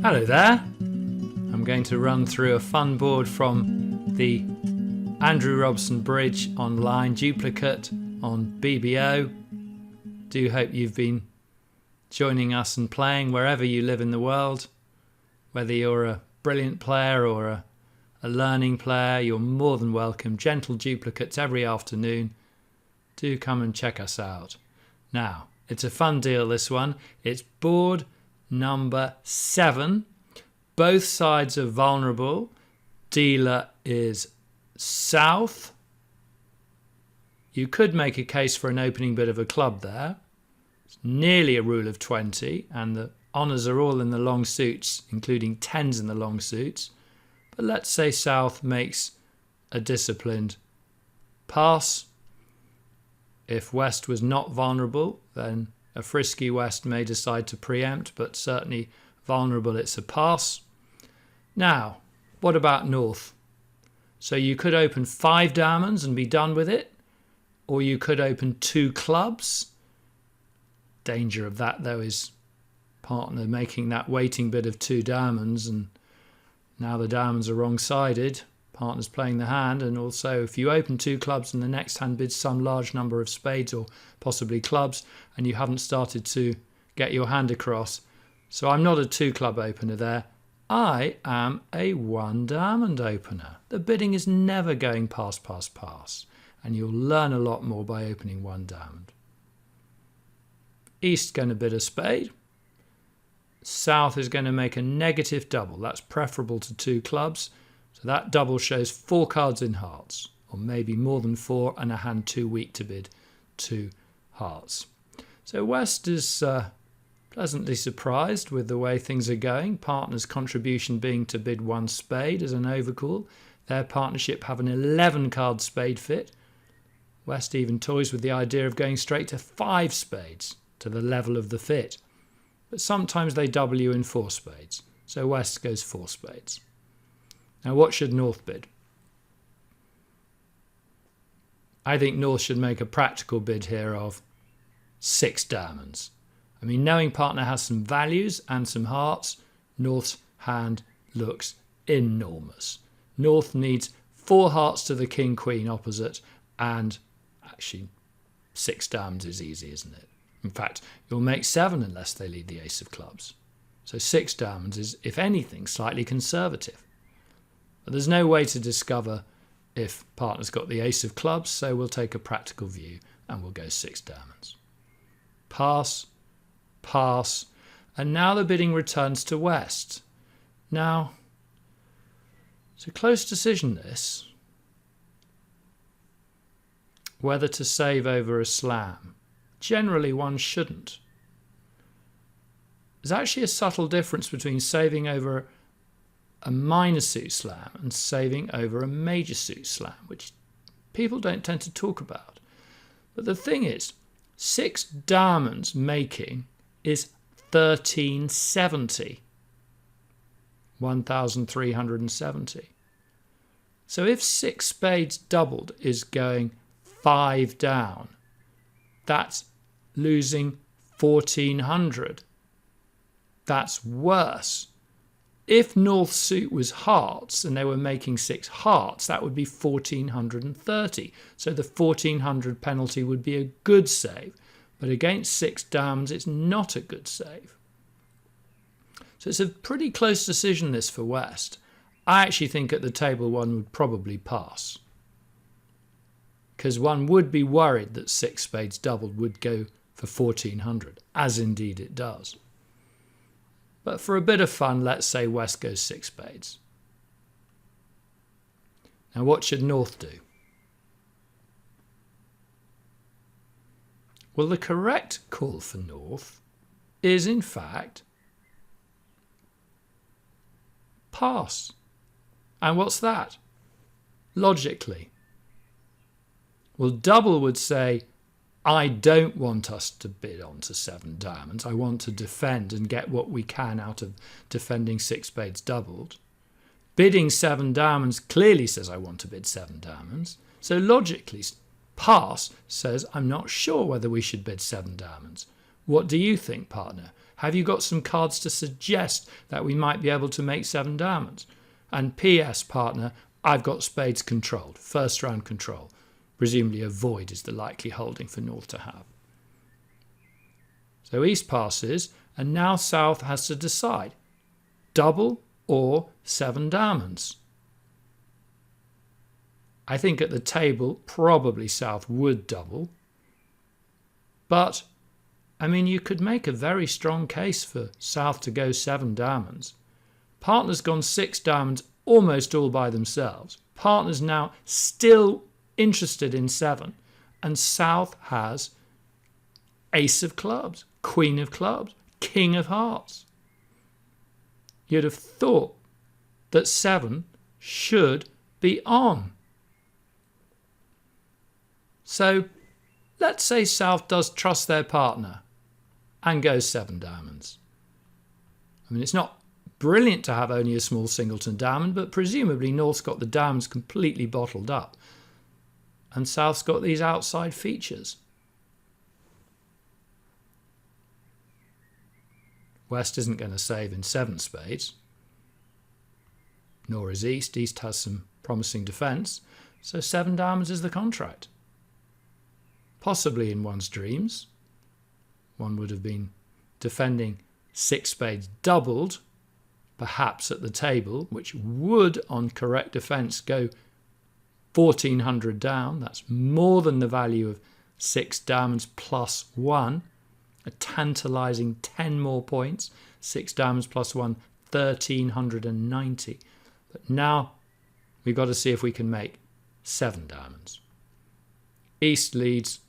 Hello there. I'm going to run through a fun board from the Andrew Robson Bridge online duplicate on BBO. Do hope you've been joining us and playing wherever you live in the world. Whether you're a brilliant player or a learning player, you're more than welcome. Gentle duplicates every afternoon. Do come and check us out. Now, it's a fun deal, this one. It's board number 7. Both sides are vulnerable. Dealer is south. You could make a case for an opening bit of a club there. It's nearly a rule of 20, and the honours are all in the long suits, including 10s in the long suits. But let's say south makes a disciplined pass. If west was not vulnerable, then a frisky west may decide to preempt, but certainly vulnerable, it's a pass. Now, what about north? So you could open 5 diamonds and be done with it, or you could open 2 clubs. Danger of that, though, is partner making that waiting bid of 2 diamonds, and now the diamonds are wrong-sided. Partner's playing the hand, and also if you open 2 clubs and the next hand bids some large number of spades or possibly clubs, and you haven't started to get your hand across. So I'm not a 2 club opener there. I am a 1 diamond opener. The bidding is never going pass, and you'll learn a lot more by opening 1 diamond. East going to bid a spade. South is going to make a negative double. That's preferable to 2 clubs. So that double shows 4 cards in hearts, or maybe more than 4, and a hand too weak to bid 2 hearts. So West is pleasantly surprised with the way things are going. Partner's contribution being to bid 1 spade as an overcall. Their partnership have an 11-card spade fit. West even toys with the idea of going straight to 5 spades to the level of the fit. But sometimes they double you in 4 spades. So West goes 4 spades. Now, what should North bid? I think North should make a practical bid here of 6 diamonds. I mean, knowing partner has some values and some hearts, North's hand looks enormous. North needs 4 hearts to the king-queen opposite, and actually 6 diamonds is easy, isn't it? In fact, you'll make 7 unless they lead the ace of clubs. So 6 diamonds is, if anything, slightly conservative. But there's no way to discover if partner's got the ace of clubs, so we'll take a practical view and we'll go 6 diamonds. Pass, pass, and now the bidding returns to West. Now, it's a close decision, this, whether to save over a slam. Generally, one shouldn't. There's actually a subtle difference between saving over a minor suit slam and saving over a major suit slam, which people don't tend to talk about. But the thing is, 6 diamonds making is 1370. 1370. So if 6 spades doubled is going 5 down, that's losing 1400. That's worse. If North suit was hearts and they were making 6 hearts, that would be 1430. So the 1400 penalty would be a good save. But against 6 diamonds, it's not a good save. So it's a pretty close decision, this, for West. I actually think at the table one would probably pass, because one would be worried that 6 spades doubled would go for 1400, as indeed it does. But for a bit of fun, let's say West goes 6 spades. Now, what should North do? Well, the correct call for North is, in fact, pass. And what's that? Logically. Well, double would say, I don't want us to bid on to 7 diamonds. I want to defend and get what we can out of defending 6 spades doubled. Bidding 7 diamonds clearly says I want to bid 7 diamonds. So logically, pass says I'm not sure whether we should bid 7 diamonds. What do you think, partner? Have you got some cards to suggest that we might be able to make 7 diamonds? And P.S. partner, I've got spades controlled, first round control. Presumably a void is the likely holding for North to have. So East passes, and now South has to decide. Double or 7 diamonds? I think at the table, probably South would double. But, I mean, you could make a very strong case for South to go 7 diamonds. Partner's gone 6 diamonds almost all by themselves. Partner's now still interested in 7. And South has Ace of clubs, Queen of clubs, King of hearts. You'd have thought that 7 should be on. So let's say South does trust their partner and goes 7 diamonds. I mean, it's not brilliant to have only a small singleton diamond, but presumably North's got the diamonds completely bottled up and South's got these outside features. West isn't going to save in 7 spades, nor is East. East has some promising defence, so 7 diamonds is the contract. Possibly in one's dreams, one would have been defending 6 spades doubled, perhaps at the table, which would, on correct defence, go 1,400 down. That's more than the value of 6 diamonds plus 1. A tantalising 10 more points. 6 diamonds plus 1, 1,390. But now we've got to see if we can make 7 diamonds. East leads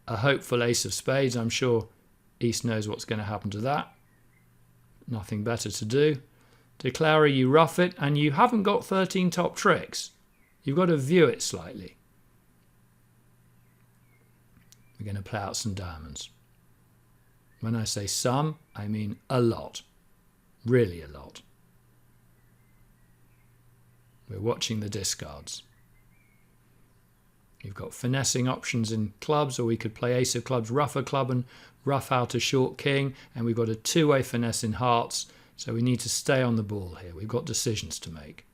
a hopeful ace of spades. I'm sure East knows what's going to happen to that. Nothing better to do. Declare you rough it, and you haven't got 13 top tricks. You've got to view it slightly. We're going to play out some diamonds. When I say some, I mean a lot. Really a lot. We're watching the discards. You've got finessing options in clubs, or we could play ace of clubs, rough a club and rough out a short king, and we've got a two-way finesse in hearts, so we need to stay on the ball here. We've got decisions to make.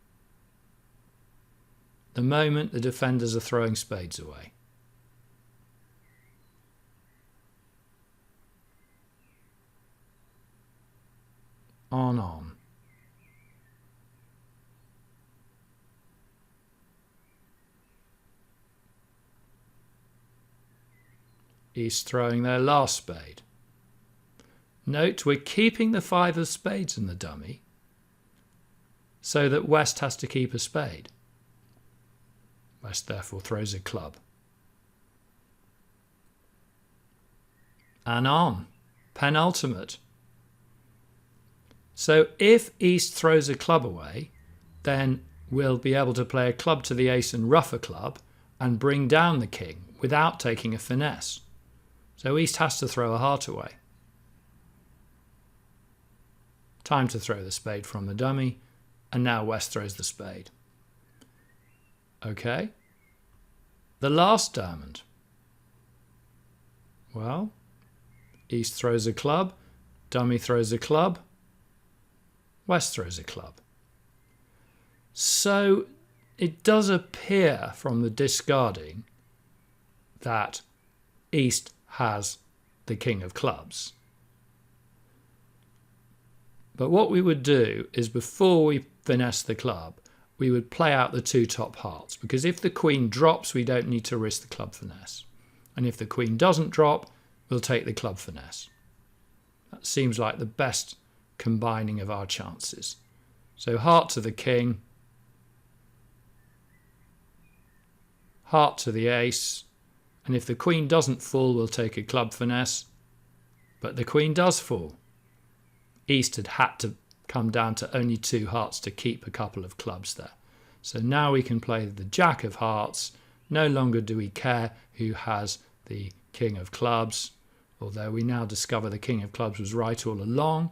The moment the defenders are throwing spades away. On. East throwing their last spade. Note we're keeping the 5 of spades in the dummy so that West has to keep a spade. West therefore throws a club. And on. Penultimate. So if East throws a club away, then we'll be able to play a club to the ace and rough a club and bring down the king without taking a finesse. So East has to throw a heart away. Time to throw the spade from the dummy, and now West throws the spade. Okay. The last diamond. Well, East throws a club, dummy throws a club, West throws a club. So it does appear from the discarding that East has the king of clubs. But what we would do is before we finesse the club, we would play out the 2 top hearts, because if the queen drops, we don't need to risk the club finesse. And if the queen doesn't drop, we'll take the club finesse. That seems like the best combining of our chances. So heart to the king, heart to the ace, and if the queen doesn't fall, we'll take a club finesse. But the queen does fall. East had to come down to only 2 hearts to keep a couple of clubs there. So now we can play the jack of hearts. No longer do we care who has the king of clubs, although we now discover the king of clubs was right all along.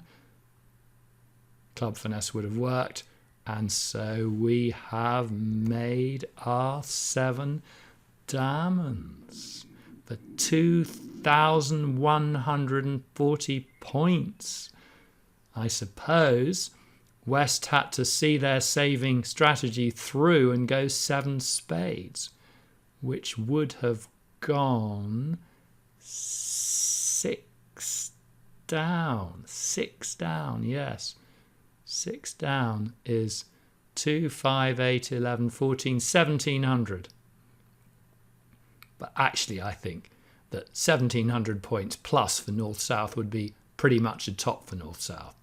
Club finesse would have worked, and so we have made our 7 diamonds. for 2,140 points. I suppose West had to see their saving strategy through and go 7 spades, which would have gone 6 down. 6 down, yes. 6 down is 2, 5, 8, 11, 14, 1,700. But actually, I think that 1,700 points plus for North-South would be pretty much a top for North-South.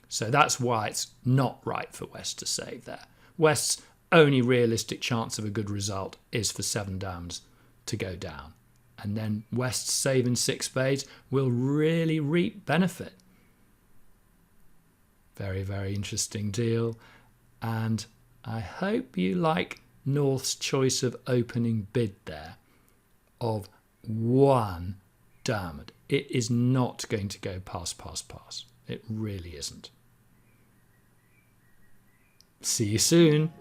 So that's why it's not right for West to save there. West's only realistic chance of a good result is for 7 downs to go down. And then West's saving 6 spades will really reap benefit. Very, very interesting deal. And I hope you like North's choice of opening bid there of 1 diamond. It is not going to go pass, pass, pass. It really isn't. See you soon.